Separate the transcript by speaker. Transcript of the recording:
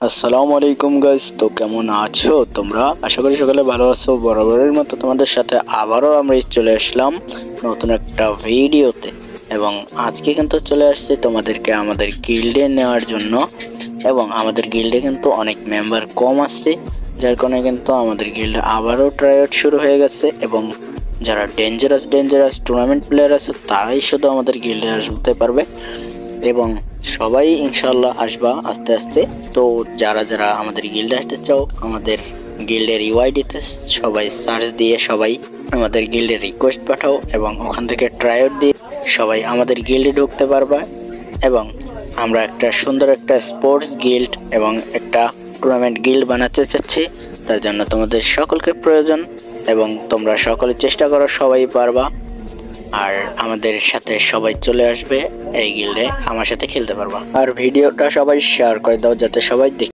Speaker 1: আসসালামু আলাইকুম গাইস, তো কেমন আছো তোমরা? আশা করি সকালে ভালো আছো। বরাবরের মতো তোমাদের সাথে আবারও আমরা চলে আসলাম নতুন একটা ভিডিওতে। এবং আজকে কিন্তু চলে আসছে তোমাদেরকে আমাদের গিল্ডে নেওয়ার জন্য। এবং আমাদের গিল্ডে কিন্তু অনেক মেম্বার কম আসছে, যার কারণে কিন্তু আমাদের গিল্ডে আবারও ট্রাইআউট শুরু হয়ে গেছে। এবং যারা ডেঞ্জারাস টুর্নামেন্ট প্লেয়ার আছে তারাই শুধু আমাদের গিল্ডে আসতে পারবে। এবং সবাই ইনশাল্লাহ আসবা আস্তে আস্তে। তো যারা যারা আমাদের গিল্ডে আসতে চাও, আমাদের গিল্ডের ইউআইডিতে সবাই সার্চ দিয়ে সবাই আমাদের গিল্ডের রিকোয়েস্ট পাঠাও, এবং ওখান থেকে ট্রাইআউট দিয়ে সবাই আমাদের গিল্ডে ঢুকতে পারবা। এবং আমরা একটা সুন্দর একটা স্পোর্টস গিল্ড এবং একটা টুর্নামেন্ট গিল্ড বানাতে চাচ্ছি। তার জন্য তোমাদের সকলকে প্রয়োজন, এবং তোমরা সকলে চেষ্টা করো, সবাই পারবা। আর আমাদের সাথে সবাই চলে আসবে এই গিল্ডে, আমার সাথে খেলতে পারবা। আর ভিডিওটা সবাই শেয়ার করে দাও যাতে সবাই দেখে।